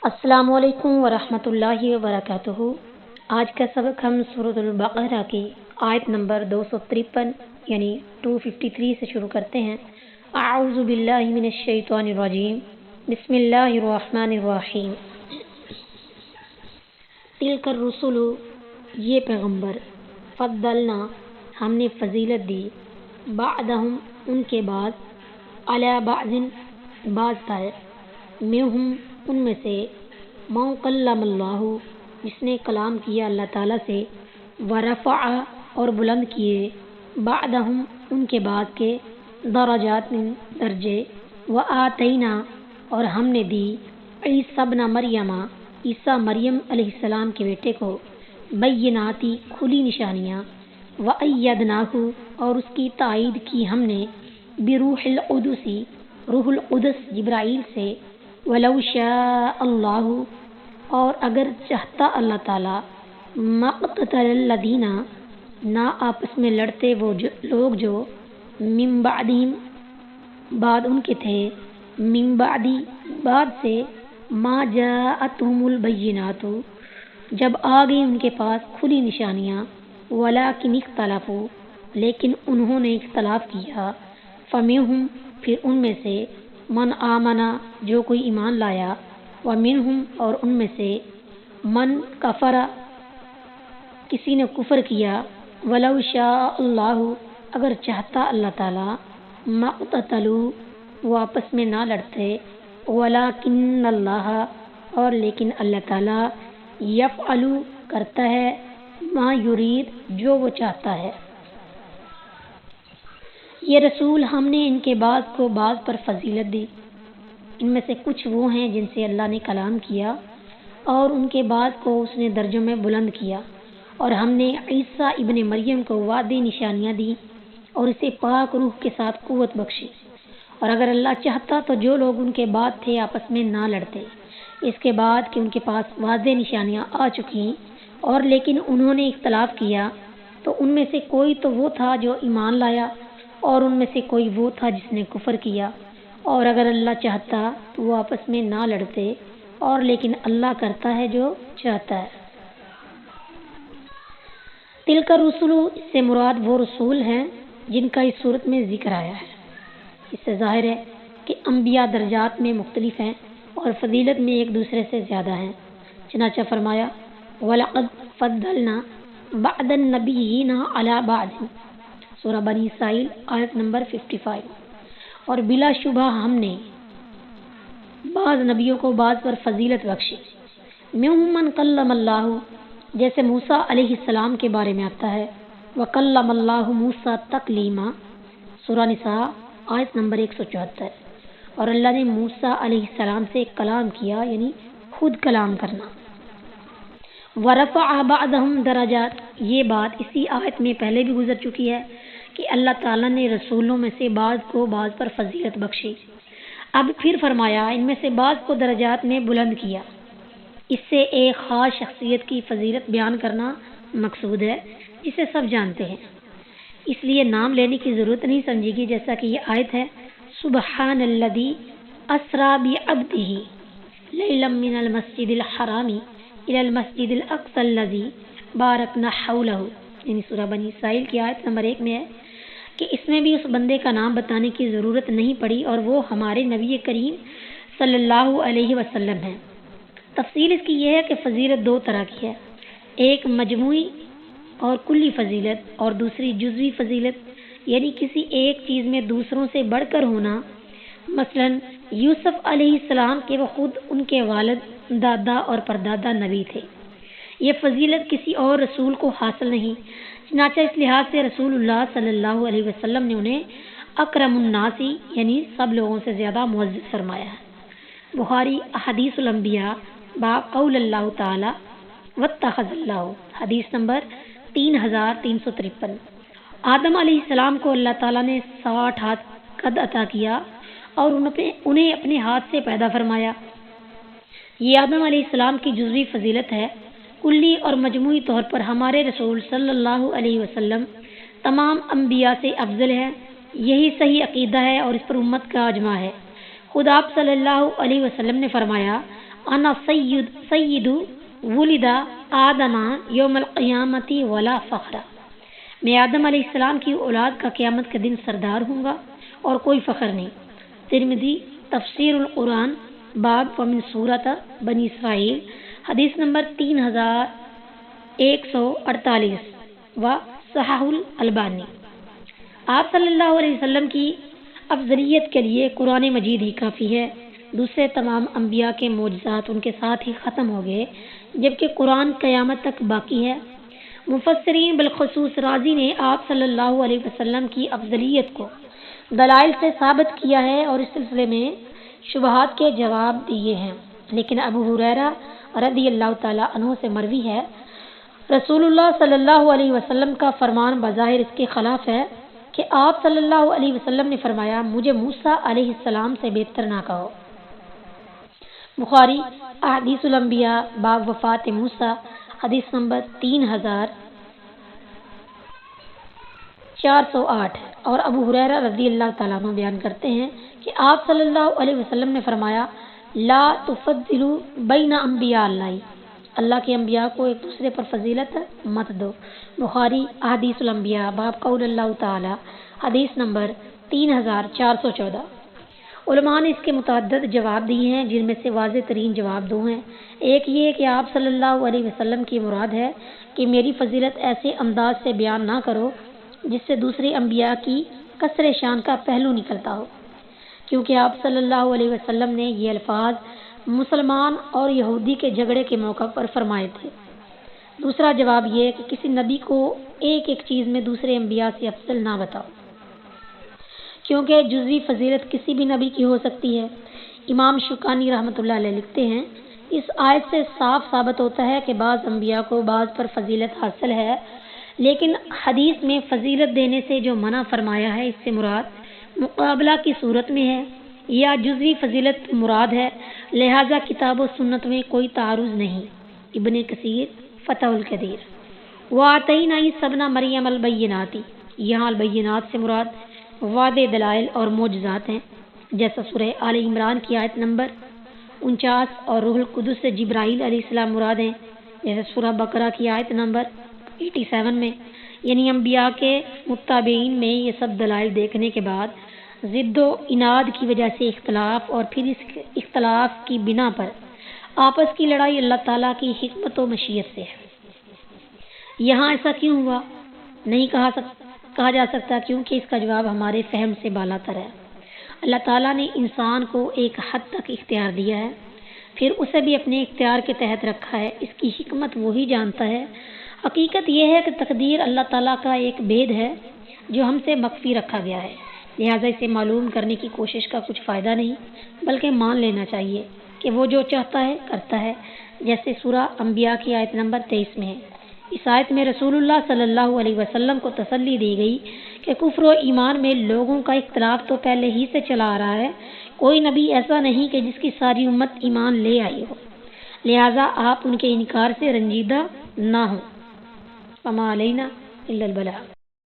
السلام علیکم ورحمۃ اللہ وبرکاتہ۔ آج کا سبق ہم سورۃ البقرہ کی آیت نمبر 253 یعنی 253 سے شروع کرتے ہیں۔ اعوذ باللہ من الشیطان الرجیم، بسم اللہ الرحمن الرحیم۔ تلک الرسل، یہ پیغمبر، فضلنا، ہم نے فضیلت دی، بعدہم، ان کے بعد، علی بعض، بعض پر، منہم، ان میں سے، من کلم اللہ، جس نے کلام کیا اللہ تعالیٰ سے، ورفع، اور بلند کیے، بعدہم، ان کے بعد کے، درجات، درجے، وآتینا، اور ہم نے دی، عیسی ابن مریم، عیسیٰ مریم علیہ السلام کے بیٹے کو، بیناتی، کھلی نشانیاں، وأیدناہ، اور اس کی تائید کی ہم نے، بروح القدس، روح القدس جبرائیل سے، ولو شاء اللہ، اور اگر چاہتا اللہ تعالیٰ، مقتتل الذین، نہ آپس میں لڑتے وہ لوگ جو، من بعدہم، بعد ان کے تھے، من بعدی، بعد سے، ما جاءتہم البینات، جب آ گئی ان کے پاس کھلی نشانیاں، ولکن اختلفوا، لیکن انہوں نے اختلاف کیا، فمنہم، پھر ان میں سے، من آمنا، جو کوئی ایمان لایا، ومنہم، اور ان میں سے، من کفر، کسی نے کفر کیا، ولو شاء اللہ، اگر چاہتا اللہ تعالیٰ، مقتتلوا، وہ آپس میں نہ لڑتے، ولکن اللہ، اور لیکن اللہ تعالیٰ، یفعل، کرتا ہے، ما یرید، جو وہ چاہتا ہے۔ یہ رسول ہم نے ان کے بعض کو بعض پر فضیلت دی، ان میں سے کچھ وہ ہیں جن سے اللہ نے کلام کیا اور ان کے بعد کو اس نے درجوں میں بلند کیا، اور ہم نے عیسیٰ ابن مریم کو واضح نشانیاں دی اور اسے پاک روح کے ساتھ قوت بخشی، اور اگر اللہ چاہتا تو جو لوگ ان کے بعد تھے آپس میں نہ لڑتے، اس کے بعد کہ ان کے پاس واضح نشانیاں آ چکی، اور لیکن انہوں نے اختلاف کیا، تو ان میں سے کوئی تو وہ تھا جو ایمان لایا، اور ان میں سے کوئی وہ تھا جس نے کفر کیا، اور اگر اللہ چاہتا تو وہ آپس میں نہ لڑتے، اور لیکن اللہ کرتا ہے جو چاہتا ہے۔ تلک الرسل، اس سے مراد وہ رسول ہیں جن کا اس صورت میں ذکر آیا ہے۔ اس سے ظاہر ہے کہ انبیاء درجات میں مختلف ہیں اور فضیلت میں ایک دوسرے سے زیادہ ہیں، چنانچہ فرمایا، وَلَقَدْ فَضَّلْنَا بَعْضَ النَّبِيِّينَ عَلَى بَعْضٍ، سورہ بنی اسرائیل آیت نمبر 55۔ اور بلا شبہ ہم نے بعض نبیوں کو بعض پر فضیلت بخشی، منہم من کلم اللہ، جیسے موسیٰ علیہ السلام کے بارے میں آتا ہے، وَكَلَّمَ اللَّهُ مُوسَىٰ تَكْلِيمًا، سورہ نساء آیت نمبر 174۔ اور اللہ نے موسیٰ علیہ السلام سے کلام کیا، یعنی خود کلام کرنا۔ وَرَفَعَ بَعْضَهُمْ دَرَجَاتٍ، یہ بات اسی آیت میں پہلے بھی گزر چکی ہے کہ اللہ تعالیٰ نے رسولوں میں سے بعض کو بعض پر فضیلت بخشی۔ اب پھر فرمایا ان میں سے بعض کو درجات میں بلند کیا، اس سے ایک خاص شخصیت کی فضیلت بیان کرنا مقصود ہے جسے سب جانتے ہیں، اس لیے نام لینے کی ضرورت نہیں سمجھی گی، جیسا کہ یہ آیت ہے، سبحان الذی اسریٰ بعبدہ لیلا من المسجد الحرام الی المسجد الاقصی الذی بارکنا حولہ، یعنی سورہ بنی اسرائیل کی آیت نمبر 1 میں ہے کہ اس میں بھی اس بندے کا نام بتانے کی ضرورت نہیں پڑی، اور وہ ہمارے نبی کریم صلی اللہ علیہ وسلم ہیں۔ تفصیل اس کی یہ ہے کہ فضیلت دو طرح کی ہے، ایک مجموعی اور کلی فضیلت، اور دوسری جزوی فضیلت، یعنی کسی ایک چیز میں دوسروں سے بڑھ کر ہونا۔ مثلا یوسف علیہ السلام کے وہ خود ان کے والد، دادا اور پردادا نبی تھے، یہ فضیلت کسی اور رسول کو حاصل نہیں، چنانچہ اس لحاظ سے رسول اللہ صلی اللہ علیہ وسلم نے انہیں اکرم الناس، یعنی سب لوگوں سے زیادہ معزز فرمایا ہے۔ بخاری احادیث الانبیاء باب قول اللہ تعالی واتخذ اللہ، حدیث نمبر 3353۔ آدم علیہ السلام کو اللہ تعالیٰ نے 60 ہاتھ قد عطا کیا اور انہیں اپنے ہاتھ سے پیدا فرمایا، یہ آدم علیہ السلام کی جزوی فضیلت ہے۔ کلی اور مجموعی طور پر ہمارے رسول صلی اللہ علیہ وسلم تمام انبیاء سے افضل ہے، یہی صحیح عقیدہ ہے اور اس پر امت کا اجماع ہے۔ خود آپ صلی اللہ علیہ وسلم نے فرمایا، انا سید ولد آدم یوم القیامتی ولا فخر، میں آدم علیہ السلام کی اولاد کا قیامت کے دن سردار ہوں گا اور کوئی فخر نہیں۔ ترمذی تفسیر القرآن باب ومن سورۃ بنی اسرائیل، حدیث نمبر 3148 و صحاح الالبانی۔ آپ صلی اللہ علیہ وسلم کی افضلیت کے لیے قرآن مجید ہی کافی ہے، دوسرے تمام انبیاء کے معجزات ان کے ساتھ ہی ختم ہو گئے، جبکہ قرآن قیامت تک باقی ہے۔ مفسرین بالخصوص رازی نے آپ صلی اللہ علیہ وسلم کی افضلیت کو دلائل سے ثابت کیا ہے اور اس سلسلے میں شبہات کے جواب دیے ہیں، لیکن ابو ہریرہ رضی اللہ تعالیٰ عنہ سے مروی ہے، رسول اللہ صلی اللہ علیہ وسلم کا فرمان بظاہر اس کے خلاف ہے کہ آپ صلی اللہ علیہ وسلم نے فرمایا مجھے موسیٰ علیہ السلام سے بہتر نہ کہو۔ بخاری احادیث الانبیاء باب وفات موسیٰ، حدیث نمبر 3408، اور ابو ہریرہ رضی اللہ تعالیٰ عنہ بیان کرتے ہیں کہ آپ صلی اللہ علیہ وسلم نے فرمایا لا تفضلوا بین انبیاء اللہ، اللہ کے انبیاء کو ایک دوسرے پر فضیلت مت دو۔ بخاری احادیث الانبیاء باب قول اللہ تعالی، حدیث نمبر 3414۔ علماء نے اس کے متعدد جواب دیے ہیں، جن میں سے واضح ترین جواب دو ہیں۔ ایک یہ کہ آپ صلی اللہ علیہ وسلم کی مراد ہے کہ میری فضیلت ایسے انداز سے بیان نہ کرو جس سے دوسرے انبیاء کی کثر شان کا پہلو نکلتا ہو، کیونکہ آپ صلی اللہ علیہ وسلم نے یہ الفاظ مسلمان اور یہودی کے جھگڑے کے موقع پر فرمائے تھے۔ دوسرا جواب یہ کہ کسی نبی کو ایک ایک چیز میں دوسرے انبیاء سے افضل نہ بتاؤ، کیونکہ جزوی فضیلت کسی بھی نبی کی ہو سکتی ہے۔ امام شوکانی رحمۃ اللہ علیہ لکھتے ہیں اس آیت سے صاف ثابت ہوتا ہے کہ بعض انبیاء کو بعض پر فضیلت حاصل ہے، لیکن حدیث میں فضیلت دینے سے جو منع فرمایا ہے اس سے مراد مقابلہ کی صورت میں ہے یا جزوی فضیلت مراد ہے، لہذا کتاب و سنت میں کوئی تعارض نہیں۔ ابن کثیر فتح القدیر۔ وَآتَيْنَا عِیسَیٰ ابْنَ مَرْیَمَ الْبَیِّنَاتِ، یہاں البینات سے مراد واضح دلائل اور معجزات ہیں، جیسا سورہ آل عمران کی آیت نمبر 49 اور روح القدس سے جبرائیل علیہ السلام مراد ہیں، جیسے سورہ بقرہ کی آیت نمبر 87 میں۔ یعنی انبیاء کے متابعین میں یہ سب دلائل دیکھنے کے بعد ضد و اناد کی وجہ سے اختلاف اور پھر اس اختلاف کی بنا پر آپس کی لڑائی اللہ تعالیٰ کی حکمت و مشیت سے ہے۔ یہاں ایسا کیوں ہوا نہیں کہا جا سکتا، کیونکہ اس کا جواب ہمارے فہم سے بالاتر ہے۔ اللہ تعالیٰ نے انسان کو ایک حد تک اختیار دیا ہے، پھر اسے بھی اپنے اختیار کے تحت رکھا ہے، اس کی حکمت وہی جانتا ہے۔ حقیقت یہ ہے کہ تقدیر اللہ تعالیٰ کا ایک بید ہے جو ہم سے مخفی رکھا گیا ہے، لہٰذا اسے معلوم کرنے کی کوشش کا کچھ فائدہ نہیں، بلکہ مان لینا چاہیے کہ وہ جو چاہتا ہے کرتا ہے، جیسے سورہ انبیاء کی آیت نمبر 23 میں ہے۔ اس آیت میں رسول اللہ صلی اللہ علیہ وسلم کو تسلی دی گئی کہ کفر و ایمان میں لوگوں کا اختلاف تو پہلے ہی سے چلا آ رہا ہے، کوئی نبی ایسا نہیں کہ جس کی ساری امت ایمان لے آئی ہو، لہٰذا آپ ان کے انکار سے رنجیدہ نہ ہوں۔ فما علینا الا البلاغ۔